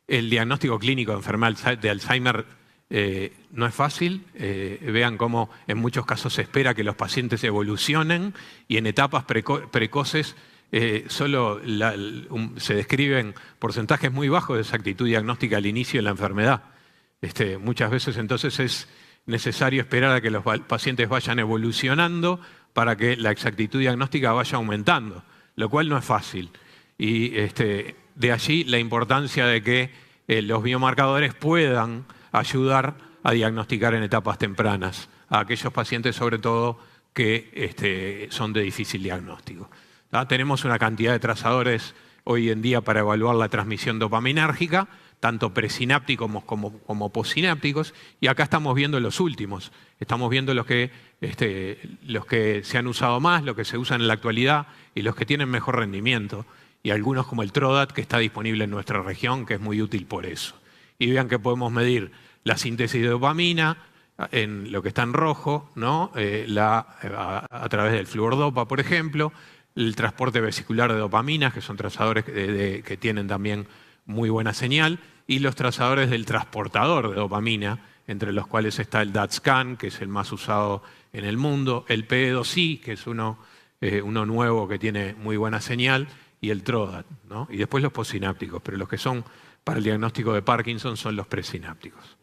El diagnóstico clínico de enfermedad de Alzheimer no es fácil. Vean cómo en muchos casos se espera que los pacientes evolucionen y en etapas precoces solo se describen porcentajes muy bajos de exactitud diagnóstica al inicio de la enfermedad. Muchas veces entonces es necesario esperar a que los pacientes vayan evolucionando para que la exactitud diagnóstica vaya aumentando, lo cual no es fácil. Y de allí la importancia de que los biomarcadores puedan ayudar a diagnosticar en etapas tempranas a aquellos pacientes, sobre todo, que son de difícil diagnóstico. Tenemos una cantidad de trazadores hoy en día para evaluar la transmisión dopaminérgica, tanto presinápticos como postsinápticos, y acá estamos viendo los últimos. Estamos viendo los que se han usado más, los que se usan en la actualidad y los que tienen mejor rendimiento. Y algunos como el TRODAT, que está disponible en nuestra región, que es muy útil por eso. Y vean que podemos medir la síntesis de dopamina, en lo que está en rojo, ¿no? A través del fluordopa, por ejemplo, el transporte vesicular de dopaminas, que son trazadores que tienen también muy buena señal, y los trazadores del transportador de dopamina, entre los cuales está el DaTscan, que es el más usado en el mundo, el PE2I, que es uno nuevo que tiene muy buena señal, y el TRODAT, ¿no? Y después los postsinápticos, pero los que son para el diagnóstico de Parkinson son los presinápticos.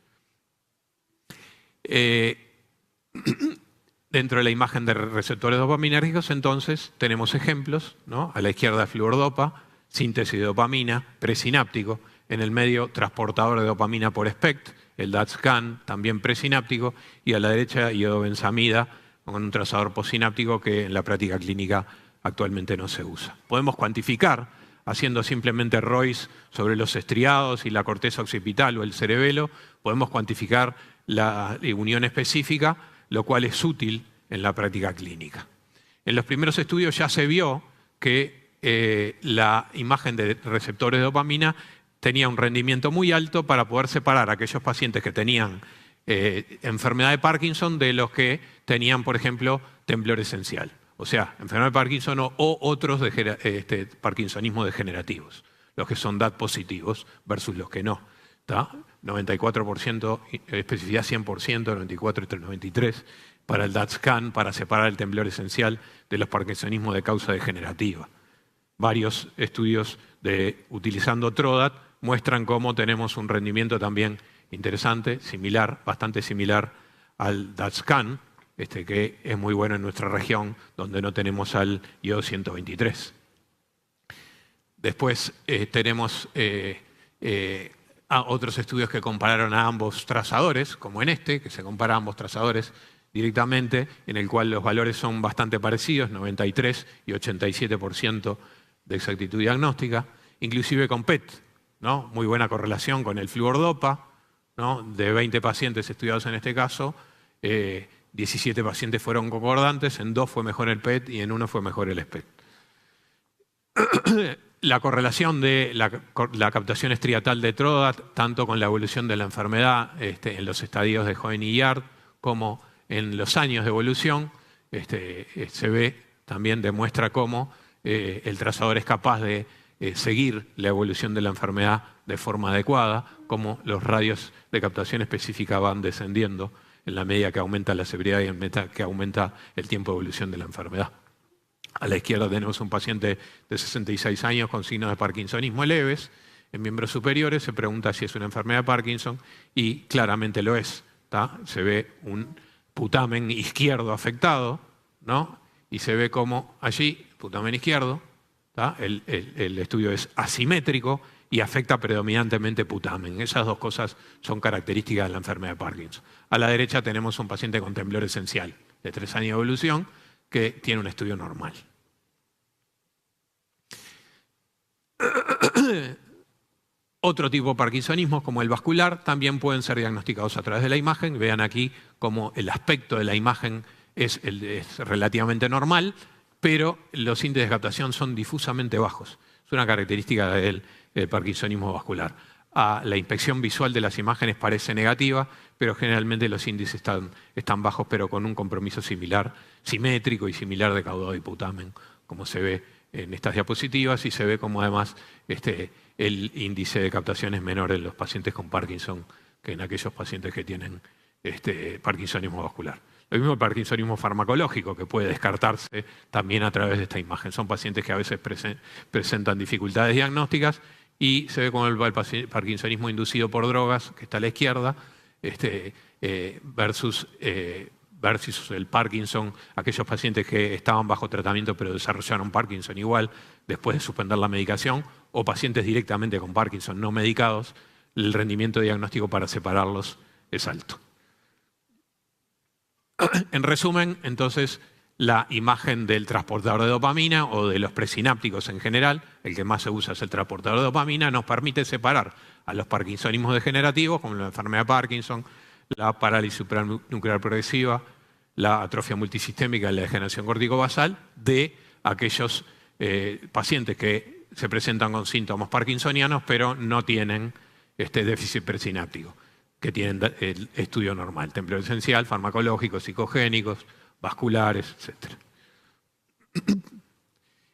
Dentro de la imagen de receptores dopaminérgicos, entonces, tenemos ejemplos, ¿no? A la izquierda fluordopa, síntesis de dopamina, presináptico, en el medio transportador de dopamina por SPECT, el DaTscan, también presináptico, y a la derecha iodobensamida, con un trazador postsináptico que en la práctica clínica actualmente no se usa. Podemos cuantificar, haciendo simplemente ROIs sobre los estriados y la corteza occipital o el cerebelo, podemos cuantificar la unión específica, lo cual es útil en la práctica clínica. En los primeros estudios ya se vio que la imagen de receptores de dopamina tenía un rendimiento muy alto para poder separar a aquellos pacientes que tenían enfermedad de Parkinson de los que tenían, por ejemplo, temblor esencial. O sea, enfermedad de Parkinson o otros parkinsonismos degenerativos, los que son DAT positivos versus los que no. 94%, especificidad 100%, 94 entre 93, para el DaTscan, para separar el temblor esencial de los parkinsonismos de causa degenerativa. Varios estudios utilizando TRODAT muestran cómo tenemos un rendimiento también interesante, similar, bastante similar al DaTscan, que es muy bueno en nuestra región, donde no tenemos al iodo 123. Después tenemos otros estudios que compararon a ambos trazadores, como en que se compara a ambos trazadores directamente, en el cual los valores son bastante parecidos, 93 y 87% de exactitud diagnóstica, inclusive con PET, ¿no? Muy buena correlación con el fluordopa, ¿no? De 20 pacientes estudiados en este caso, 17 pacientes fueron concordantes, en 2 fue mejor el PET y en 1 fue mejor el SPECT. La correlación de la captación estriatal de TRODAT, tanto con la evolución de la enfermedad en los estadios de Hoehn y Yahr, como en los años de evolución, se ve, también demuestra cómo el trazador es capaz de seguir la evolución de la enfermedad de forma adecuada, cómo los radios de captación específica van descendiendo en la medida que aumenta la severidad y en la medida que aumenta el tiempo de evolución de la enfermedad. A la izquierda tenemos un paciente de 66 años con signos de parkinsonismo leves, en miembros superiores, se pregunta si es una enfermedad de Parkinson y claramente lo es. Se ve un putamen izquierdo afectado, ¿no? Y se ve como allí, putamen izquierdo, el estudio es asimétrico y afecta predominantemente putamen. Esas dos cosas son características de la enfermedad de Parkinson. A la derecha tenemos un paciente con temblor esencial de 3 años de evolución que tiene un estudio normal. Otro tipo de parkinsonismos, como el vascular, también pueden ser diagnosticados a través de la imagen. Vean aquí cómo el aspecto de la imagen es relativamente normal, pero los índices de captación son difusamente bajos. Es una característica del parkinsonismo vascular. La inspección visual de las imágenes parece negativa, pero generalmente los índices están bajos, pero con un compromiso similar, simétrico y similar de caudado y putamen, como se ve en estas diapositivas y se ve como además el índice de captación es menor en los pacientes con Parkinson que en aquellos pacientes que tienen parkinsonismo vascular. Lo mismo el parkinsonismo farmacológico, que puede descartarse también a través de esta imagen. Son pacientes que a veces presentan dificultades diagnósticas y se ve como el parkinsonismo inducido por drogas, que está a la izquierda, versus el Parkinson, aquellos pacientes que estaban bajo tratamiento pero desarrollaron Parkinson igual después de suspender la medicación, o pacientes directamente con Parkinson no medicados, el rendimiento diagnóstico para separarlos es alto. En resumen, entonces, la imagen del transportador de dopamina o de los presinápticos en general, el que más se usa es el transportador de dopamina, nos permite separar a los parkinsonismos degenerativos, como la enfermedad de Parkinson, la parálisis supranuclear progresiva, la atrofia multisistémica y la degeneración corticobasal, de aquellos pacientes que se presentan con síntomas parkinsonianos pero no tienen déficit presináptico, que tienen el estudio normal, temblor esencial, farmacológicos, psicogénicos, vasculares, etc.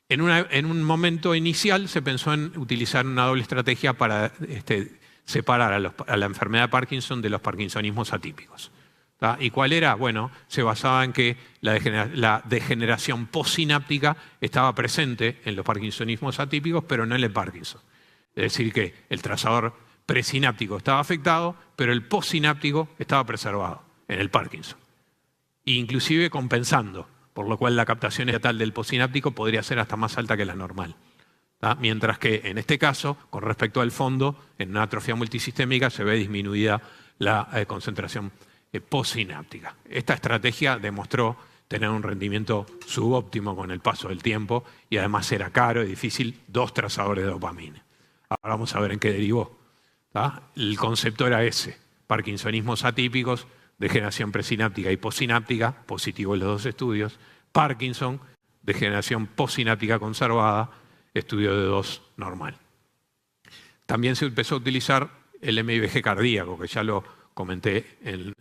En un momento inicial se pensó en utilizar una doble estrategia para separar a la enfermedad de Parkinson de los parkinsonismos atípicos. ¿Tá? ¿Y cuál era? Bueno, se basaba en que la degeneración postsináptica estaba presente en los parkinsonismos atípicos, pero no en el Parkinson. Es decir, que el trazador presináptico estaba afectado, pero el postsináptico estaba preservado en el Parkinson. E inclusive compensando, por lo cual la captación estatal del postsináptico podría ser hasta más alta que la normal. ¿Tá? Mientras que en este caso, con respecto al fondo, en una atrofia multisistémica se ve disminuida la concentración postsináptica. Esta estrategia demostró tener un rendimiento subóptimo con el paso del tiempo y además era caro y difícil, 2 trazadores de dopamina. Ahora vamos a ver en qué derivó. ¿Tá? El concepto era ese: parkinsonismos atípicos, degeneración presináptica y postsináptica, positivo en los 2 estudios; Parkinson, degeneración postsináptica conservada, estudio de 2 normal. También se empezó a utilizar el MIBG cardíaco, que ya lo comenté en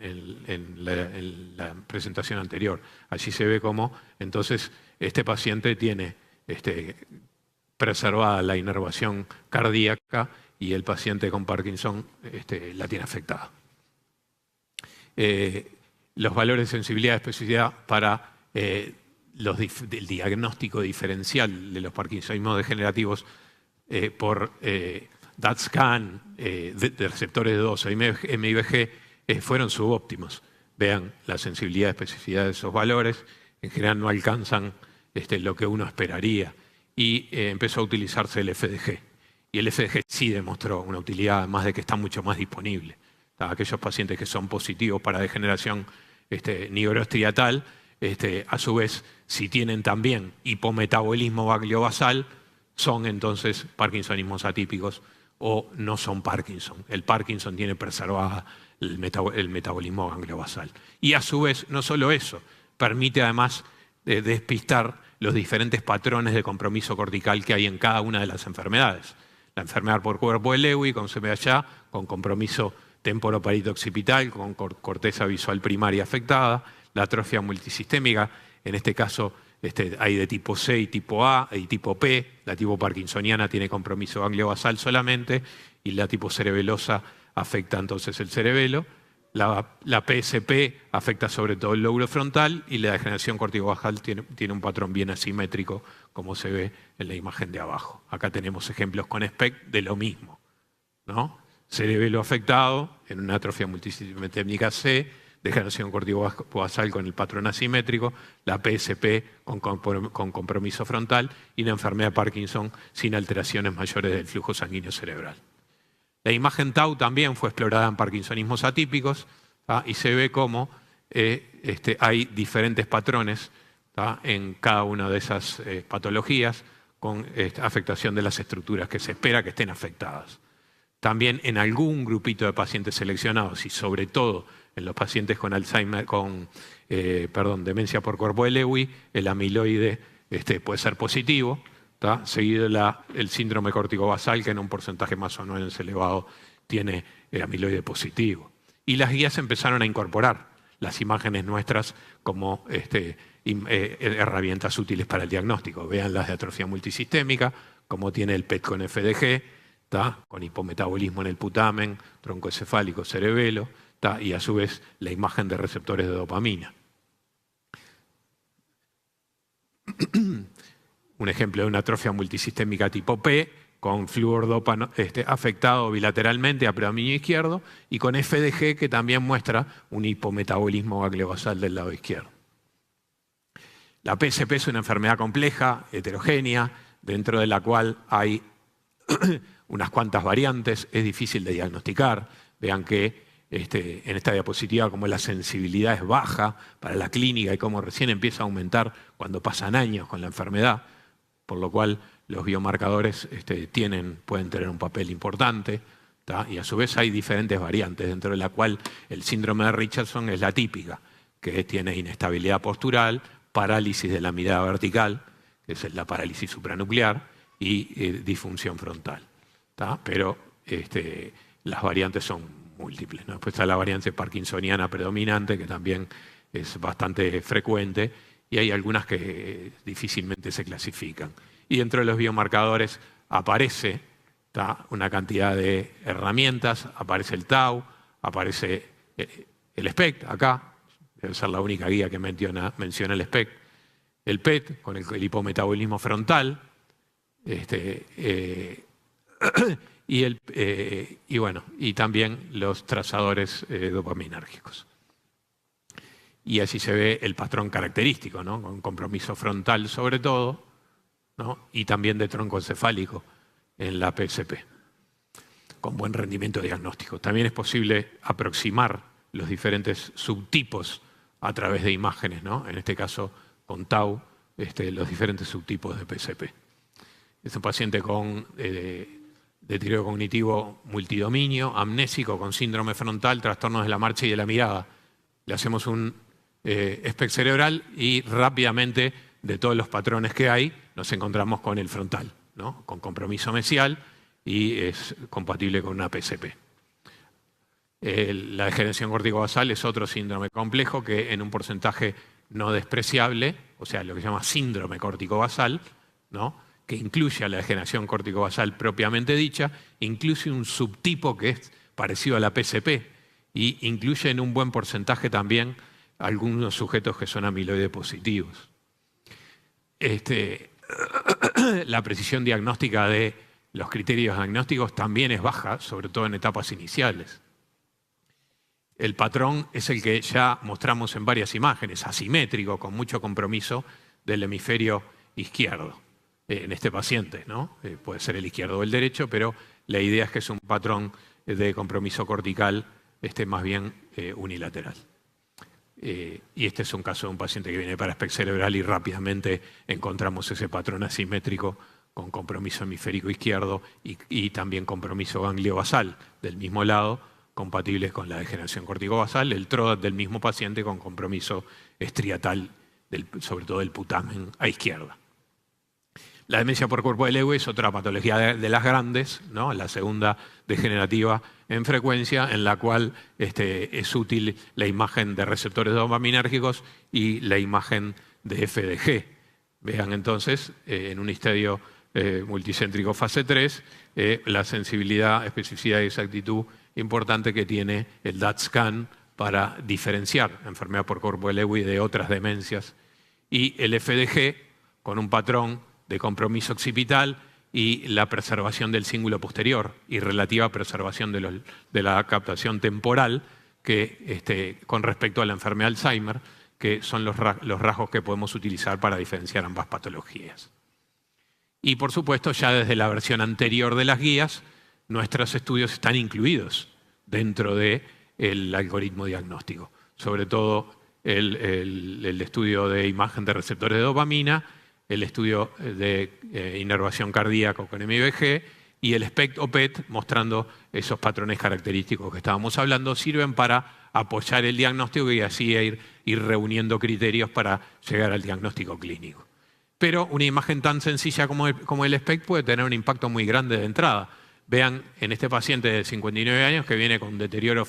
la presentación anterior. Allí se ve cómo entonces este paciente tiene preservada la inervación cardíaca y el paciente con Parkinson la tiene afectada. Los valores de sensibilidad y especificidad para el diagnóstico diferencial de los parkinsonismos degenerativos por DaTscan de receptores de 2 MIBG fueron subóptimos. Vean la sensibilidad y especificidad de esos valores, en general no alcanzan lo que uno esperaría. Y empezó a utilizarse el FDG. Y el FDG sí demostró una utilidad, además de que está mucho más disponible. Aquellos pacientes que son positivos para degeneración nigroestriatal, a su vez, si tienen también hipometabolismo gangliobasal, son entonces parkinsonismos atípicos o no son Parkinson. El Parkinson tiene preservada el metabolismo gangliobasal. Y a su vez, no solo eso, permite además despistar los diferentes patrones de compromiso cortical que hay en cada una de las enfermedades. La enfermedad por cuerpo de Lewy, con CMHA, con compromiso temporoparieto-occipital, con corteza visual primaria afectada; la atrofia multisistémica, en este caso hay de tipo C y tipo A y tipo P. La tipo parkinsoniana tiene compromiso gangliobasal solamente y la tipo cerebelosa afecta entonces el cerebelo. La PSP afecta sobre todo el lóbulo frontal y la degeneración corticobasal tiene un patrón bien asimétrico, como se ve en la imagen de abajo. Acá tenemos ejemplos con SPECT de lo mismo, ¿no? Cerebelo afectado en una atrofia multisistémica C, degeneración corticobasal con el patrón asimétrico, la PSP con compromiso frontal y la enfermedad de Parkinson sin alteraciones mayores del flujo sanguíneo cerebral. La imagen Tau también fue explorada en parkinsonismos atípicos, ¿tá? Y se ve cómo hay diferentes patrones, ¿tá? En cada una de esas patologías con afectación de las estructuras que se espera que estén afectadas. También en algún grupito de pacientes seleccionados y sobre todo en los pacientes con Alzheimer, demencia por cuerpo de Lewy, el amiloide puede ser positivo, ¿tá? Seguido el síndrome corticobasal, que en un porcentaje más o menos elevado tiene amiloide positivo. Y las guías empezaron a incorporar las imágenes nuestras como herramientas útiles para el diagnóstico. Vean las de atrofia multisistémica, como tiene el PET con FDG, con hipometabolismo en el putamen, tronco encefálico, cerebelo, y a su vez la imagen de receptores de dopamina. Un ejemplo de una atrofia multisistémica tipo P, con fluordopa afectado bilateralmente a predominio izquierdo, y con FDG, que también muestra un hipometabolismo gangliobasal del lado izquierdo. La PSP es una enfermedad compleja, heterogénea, dentro de la cual hay unas cuantas variantes, es difícil de diagnosticar. Vean que en esta diapositiva como la sensibilidad es baja para la clínica y cómo recién empieza a aumentar cuando pasan años con la enfermedad, por lo cual los biomarcadores pueden tener un papel importante, y a su vez hay diferentes variantes, dentro de la cual el síndrome de Richardson es la típica, que tiene inestabilidad postural, parálisis de la mirada vertical, que es la parálisis supranuclear, y disfunción frontal. Pero las variantes son múltiples, ¿no? Después está la variante parkinsoniana predominante, que también es bastante frecuente, y hay algunas que difícilmente se clasifican. Y dentro de los biomarcadores aparece una cantidad de herramientas, aparece el tau, aparece el SPECT acá, debe ser la única guía que menciona el SPECT, el PET con el hipometabolismo frontal, y también los trazadores dopaminérgicos. Y así se ve el patrón característico, ¿no? Con compromiso frontal sobre todo, ¿no? Y también de tronco encefálico en la PSP, con buen rendimiento diagnóstico. También es posible aproximar los diferentes subtipos a través de imágenes, ¿no? En este caso con tau, los diferentes subtipos de PSP. Es un paciente con deterioro cognitivo multidominio, amnésico, con síndrome frontal, trastornos de la marcha y de la mirada. Le hacemos un SPECT cerebral y rápidamente, de todos los patrones que hay, nos encontramos con el frontal, ¿no? Con compromiso mesial, y es compatible con una PSP. La degeneración corticobasal es otro síndrome complejo que en un porcentaje no despreciable, o sea, lo que se llama síndrome corticobasal, ¿no? Que incluye a la degeneración corticobasal propiamente dicha, incluye un subtipo que es parecido a la PSP y incluye en un buen porcentaje también algunos sujetos que son amiloide positivos. La precisión diagnóstica de los criterios diagnósticos también es baja, sobre todo en etapas iniciales. El patrón es el que ya mostramos en varias imágenes, asimétrico, con mucho compromiso del hemisferio izquierdo en este paciente, ¿no? Puede ser el izquierdo o el derecho, pero la idea es que es un patrón de compromiso cortical más bien unilateral. Y este es un caso de un paciente que viene para SPECT cerebral y rápidamente encontramos ese patrón asimétrico con compromiso hemisférico izquierdo y también compromiso gangliobasal del mismo lado, compatibles con la degeneración corticobasal, el TRODAT del mismo paciente con compromiso estriatal, sobre todo del putamen a izquierda. La demencia por cuerpo de Lewy es otra patología de las grandes, ¿no? La segunda degenerativa en frecuencia, en la cual es útil la imagen de receptores dopaminérgicos y la imagen de FDG. Vean entonces, en un estadio multicéntrico fase 3, la sensibilidad, especificidad y exactitud importante que tiene el DaT-scan para diferenciar enfermedad por cuerpo de Lewy de otras demencias, y el FDG con un patrón de compromiso occipital y la preservación del cíngulo posterior y relativa preservación de la captación temporal con respecto a la enfermedad de Alzheimer, que son los rasgos que podemos utilizar para diferenciar ambas patologías. Y por supuesto, ya desde la versión anterior de las guías, nuestros estudios están incluidos dentro del algoritmo diagnóstico, sobre todo el estudio de imagen de receptores de dopamina, el estudio de inervación cardíaca con MIBG y el SPECT o PET, mostrando esos patrones característicos que estábamos hablando, sirven para apoyar el diagnóstico y así ir reuniendo criterios para llegar al diagnóstico clínico. Pero una imagen tan sencilla como el SPECT puede tener un impacto muy grande de entrada. Vean en este paciente de 59 años que viene con deterioro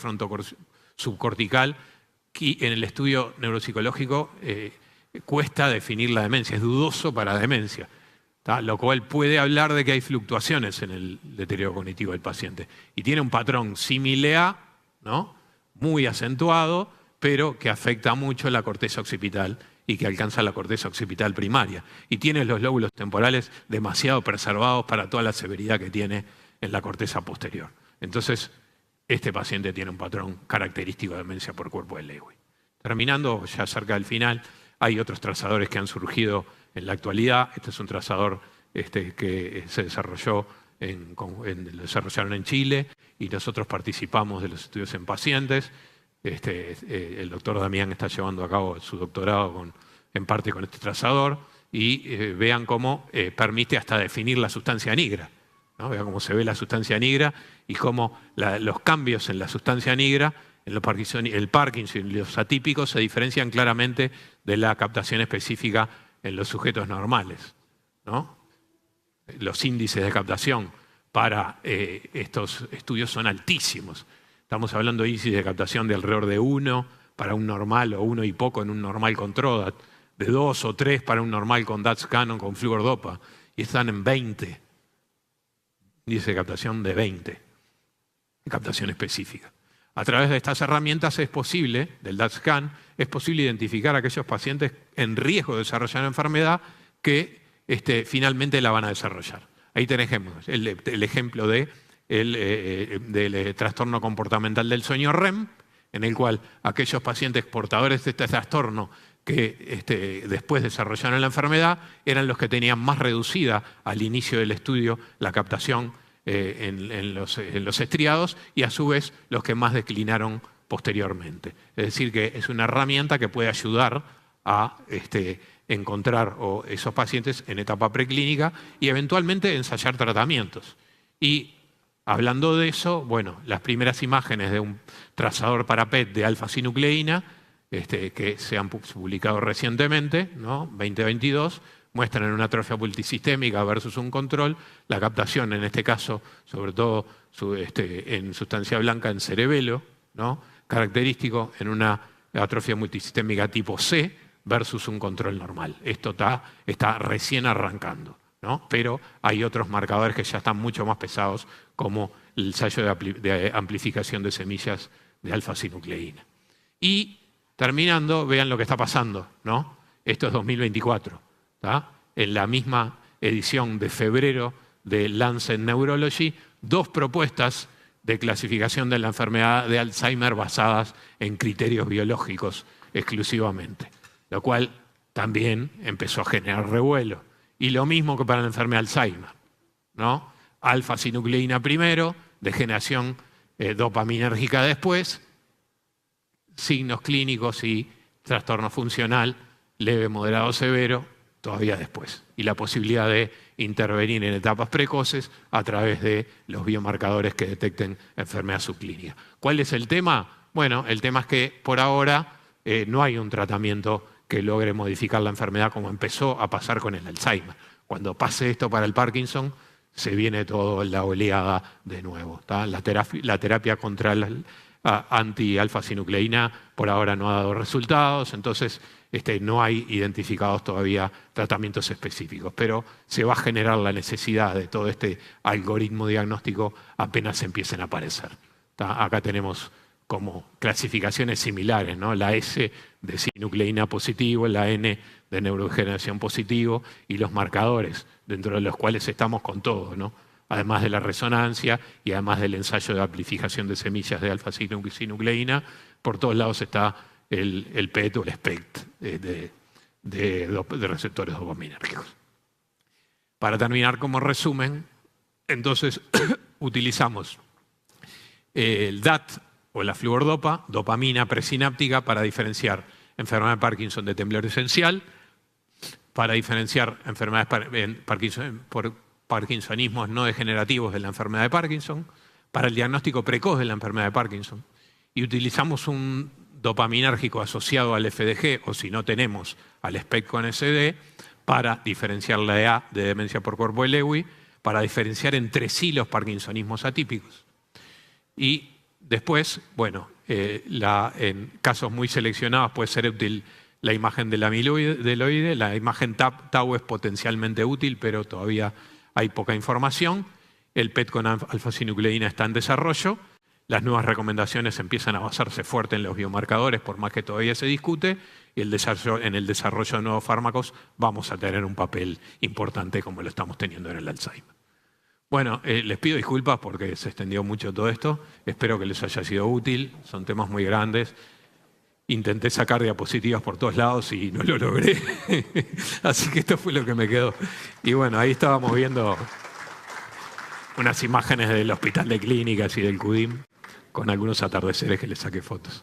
subcortical, y en el estudio neuropsicológico cuesta definir la demencia, es dudoso para demencia. Lo cual puede hablar de que hay fluctuaciones en el deterioro cognitivo del paciente. Y tiene un patrón similar, ¿no? Muy acentuado, pero que afecta mucho la corteza occipital y que alcanza la corteza occipital primaria. Y tiene los lóbulos temporales demasiado preservados para toda la severidad que tiene en la corteza posterior. Entonces, este paciente tiene un patrón característico de demencia por cuerpo de Lewy. Terminando, ya cerca del final, hay otros trazadores que han surgido en la actualidad. Este es un trazador que se desarrolló lo desarrollaron en Chile y nosotros participamos de los estudios en pacientes. El doctor Damián está llevando a cabo su doctorado en parte con este trazador y vean cómo permite hasta definir la sustancia negra, ¿no? Vean cómo se ve la sustancia negra y cómo los cambios en la sustancia negra en el Parkinson y los atípicos se diferencian claramente de la captación específica en los sujetos normales, ¿no? Los índices de captación para estos estudios son altísimos. Estamos hablando de índices de captación de alrededor de 1 para un normal o 1 y poco en un normal con Trodat, de 2 o 3 para un normal con DaTscan o con Fluordopa, y están en 20. Índice de captación de 20, de captación específica. A través de estas herramientas es posible, del DaTscan, es posible identificar a aquellos pacientes en riesgo de desarrollar la enfermedad que finalmente la van a desarrollar. Ahí tenemos el ejemplo del trastorno comportamental del sueño REM, en el cual aquellos pacientes portadores de este trastorno que después desarrollaron la enfermedad eran los que tenían más reducida al inicio del estudio la captación en los estriados y a su vez los que más declinaron posteriormente. Es decir, que es una herramienta que puede ayudar a encontrar esos pacientes en etapa preclínica y eventualmente ensayar tratamientos. Y hablando de eso, bueno, las primeras imágenes de un trazador para PET de alfa-sinucleína que se han publicado recientemente, ¿no? 2022, muestran una atrofia multisistémica versus un control, la captación en este caso, sobre todo en sustancia blanca en cerebelo, ¿no? Característico en una atrofia multisistémica tipo C versus un control normal. Esto está recién arrancando, ¿no? Pero hay otros marcadores que ya están mucho más pesados, como el ensayo de amplificación de semillas de alfa-sinucleína. Y terminando, vean lo que está pasando, ¿no? Esto es 2024. ¿Tá? En la misma edición de febrero de Lancet Neurology, 2 propuestas de clasificación de la enfermedad de Alzheimer basadas en criterios biológicos exclusivamente, lo cual también empezó a generar revuelo. Y lo mismo que para la enfermedad de Alzheimer, ¿no? Alfa-sinucleína primero, degeneración dopaminérgica después, signos clínicos y trastorno funcional leve, moderado, severo, todavía después. Y la posibilidad de intervenir en etapas precoces a través de los biomarcadores que detecten enfermedad subclínica. ¿Cuál es el tema? Bueno, el tema es que por ahora no hay un tratamiento que logre modificar la enfermedad como empezó a pasar con el Alzheimer. Cuando pase esto para el Parkinson, se viene toda la oleada de nuevo. ¿Tá? La terapia contra la anti-alfa-sinucleína por ahora no ha dado resultados, entonces no hay identificados todavía tratamientos específicos, pero se va a generar la necesidad de todo este algoritmo diagnóstico apenas empiecen a aparecer. ¿Tá? Acá tenemos como clasificaciones similares, ¿no? La S de sinucleína positivo, la N de neurodegeneración positivo y los marcadores, dentro de los cuales estamos con todo, ¿no? Además de la resonancia y además del ensayo de amplificación de semillas de alfa-sinucleína, por todos lados está el PET o el SPECT de receptores dopaminérgicos. Para terminar como resumen, entonces utilizamos el DAT o la fluordopa, dopamina presináptica, para diferenciar enfermedad de Parkinson de temblor esencial, para diferenciar enfermedades por parkinsonismos no degenerativos de la enfermedad de Parkinson, para el diagnóstico precoz de la enfermedad de Parkinson, y utilizamos un dopaminérgico asociado al FDG, o si no tenemos, al SPECT con SD, para diferenciar la EA de demencia por cuerpo de Lewy, para diferenciar entre sí los parkinsonismos atípicos. Y después, bueno, en casos muy seleccionados puede ser útil la imagen del amiloide, la imagen tau es potencialmente útil, pero todavía hay poca información. El PET con alfa-sinucleína está en desarrollo. Las nuevas recomendaciones empiezan a basarse fuerte en los biomarcadores, por más que todavía se discute, y en el desarrollo de nuevos fármacos vamos a tener un papel importante como lo estamos teniendo en el Alzheimer. Bueno, les pido disculpas porque se extendió mucho todo esto. Espero que les haya sido útil. Son temas muy grandes. Intenté sacar diapositivas por todos lados y no lo logré. Así que esto fue lo que me quedó. Y bueno, ahí estábamos viendo unas imágenes del Hospital de Clínicas y del CUDIM con algunos atardeceres que les saqué fotos.